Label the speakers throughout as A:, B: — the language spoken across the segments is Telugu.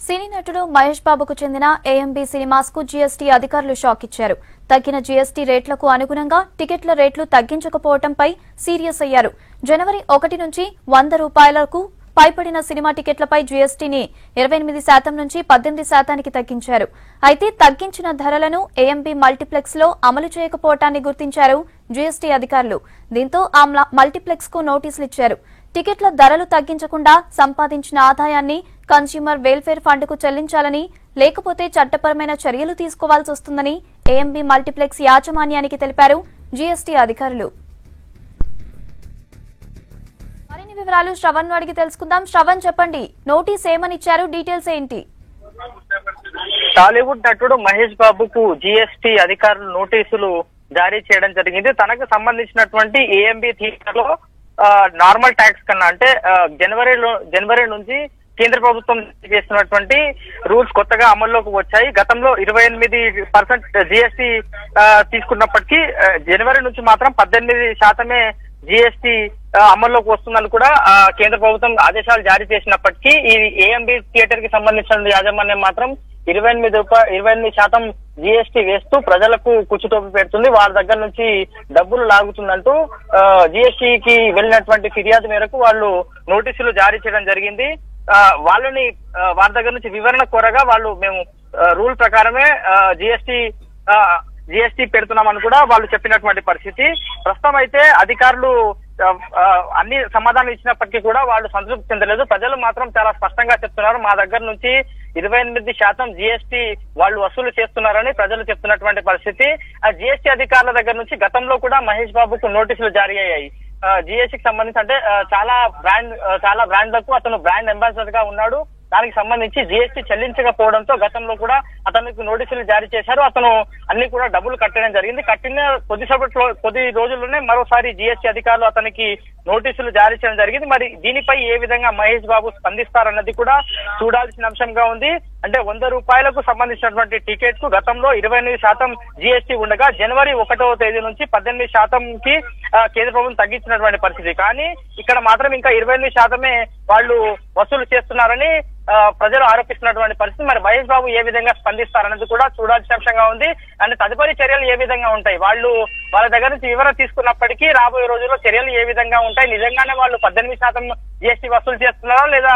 A: సినీ నటుడు మహేష్ బాబుకు చెందిన ఏఎంబీ సినిమాస్ కు జీఎస్టీ అధికారులు షాక్ ఇచ్చారు. తగ్గిన జీఎస్టీ రేట్లకు అనుగుణంగా టికెట్ల రేట్లు తగ్గించకపోవడంపై సీరియస్ అయ్యారు. జనవరి 1 నుంచి ₹100 పైబడిన సినిమా టికెట్లపై జీఎస్టీని 28% నుంచి 18% తగ్గించారు. అయితే తగ్గించిన ధరలను ఏఎంబీ మల్టీప్లెక్స్ లో అమలు చేయకపోవటాన్ని గుర్తించారు జీఎస్టీ అధికారులు. దీంతో ఆ మల్టీప్లెక్స్ కు నోటీసులు ఇచ్చారు. టికెట్ల ధరలు తగ్గించకుండా సంపాదించిన ఆదాయాన్ని కన్స్యూమర్ వెల్ఫేర్ ఫండ్ కు చెల్లించాలని, లేకపోతే చట్టపరమైన చర్యలు తీసుకోవాల్సి వస్తుందని ఏఎంబీ మల్టీప్లెక్స్ యాజమాన్యానికి తెలిపారు జీఎస్టీ అధికారులు. మరిన్ని వివరాలు శ్రవణ్ అడిగి తెలుసుకుందాం. శ్రవణ్, చెప్పండి, నోటీస్ ఏమని ఇచ్చారు, డీటెయిల్స్ ఏంటి?
B: టాలీవుడ్ నటుడు మహేష్ బాబుకు జీఎస్టీ అధికారులు నోటీసులు జారీ చేయడం జరిగింది. తనకు సంబంధించినటువంటి ఏఎంబీ థియేటర్ లో నార్మల్ ట్యాక్స్ కన్నా అంటే జనవరి నుంచి కేంద్ర ప్రభుత్వం చేస్తున్నటువంటి రూల్స్ కొత్తగా అమల్లోకి వచ్చాయి. గతంలో 28% జీఎస్టీ తీసుకున్నప్పటికీ జనవరి నుంచి మాత్రం 18% జీఎస్టీ అమల్లోకి వస్తుందని కూడా కేంద్ర ప్రభుత్వం ఆదేశాలు జారీ చేసినప్పటికీ ఈ ఏఎంబీ థియేటర్ కి సంబంధించిన యాజమాన్యం మాత్రం 28% జీఎస్టీ వేస్తూ ప్రజలకు కుచ్చుటోపి పెడుతుంది, వారి దగ్గర నుంచి డబ్బులు లాగుతుందంటూ జీఎస్టీకి వెళ్ళినటువంటి ఫిర్యాదు మేరకు వాళ్ళు నోటీసులు జారీ చేయడం జరిగింది. వారి దగ్గర నుంచి వివరణ కోరగా వాళ్ళు మేము రూల్ ప్రకారమే జీఎస్టీ పెడుతున్నామని కూడా వాళ్ళు చెప్పినటువంటి పరిస్థితి. ప్రస్తుతం అయితే అధికారులు అన్ని సమాధానం ఇచ్చినప్పటికీ కూడా వాళ్ళు సంతృప్తి చెందలేదు. ప్రజలు మాత్రం చాలా స్పష్టంగా చెప్తున్నారు, మా దగ్గర నుంచి 28% జీఎస్టీ వాళ్ళు వసూలు చేస్తున్నారని ప్రజలు చెప్తున్నటువంటి పరిస్థితి. ఆ జీఎస్టీ అధికారుల దగ్గర నుంచి గతంలో కూడా మహేష్ బాబుకు నోటీసులు జారీ అయ్యాయి. జీఎస్టీకి సంబంధించి అంటే చాలా బ్రాండ్లకు అతను బ్రాండ్ అంబాసిడర్ గా ఉన్నాడు. దానికి సంబంధించి జీఎస్టీ చెల్లించకపోవడంతో గతంలో కూడా అతనికి నోటీసులు జారీ చేశారు. అతను అన్ని కూడా డబ్బులు కట్టడం జరిగింది. కట్టిన కొద్ది రోజుల్లోనే మరోసారి జీఎస్టీ అధికారులు అతనికి నోటీసులు జారీ చేయడం జరిగింది. మరి దీనిపై ఏ విధంగా మహేష్ బాబు స్పందిస్తారన్నది కూడా చూడాల్సిన అంశంగా ఉంది. అంటే ₹100 సంబంధించినటువంటి టికెట్ కు గతంలో 28% జీఎస్టీ ఉండగా జనవరి 1వ తేదీ నుంచి 18%కి కేంద్ర ప్రభుత్వం తగ్గించినటువంటి పరిస్థితి. కానీ ఇక్కడ మాత్రం ఇంకా 28% వాళ్ళు వసూలు చేస్తున్నారని ప్రజలు ఆరోపిస్తున్నటువంటి పరిస్థితి. మరి మహేష్ బాబు ఏ విధంగా స్పందిస్తారన్నది కూడా చూడాల్సిన అంశంగా ఉంది. అంటే తదుపరి చర్యలు ఏ విధంగా ఉంటాయి, వాళ్ళ దగ్గర నుంచి వివరణ తీసుకున్నప్పటికీ రాబోయే రోజుల్లో చర్యలు ఏ విధంగా ఉంటాయి, నిజంగానే వాళ్ళు 18% జీఎస్టీ వసూలు చేస్తున్నారా లేదా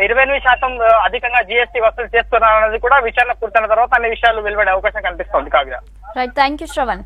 B: 28% అధికంగా జీఎస్టీ వసూలు చేస్తున్నారన్నది కూడా విచారణ పూర్తయిన తర్వాత అన్ని విషయాలు వెలువడే అవకాశం కనిపిస్తోంది. Kavya,
A: right, thank you Shravan.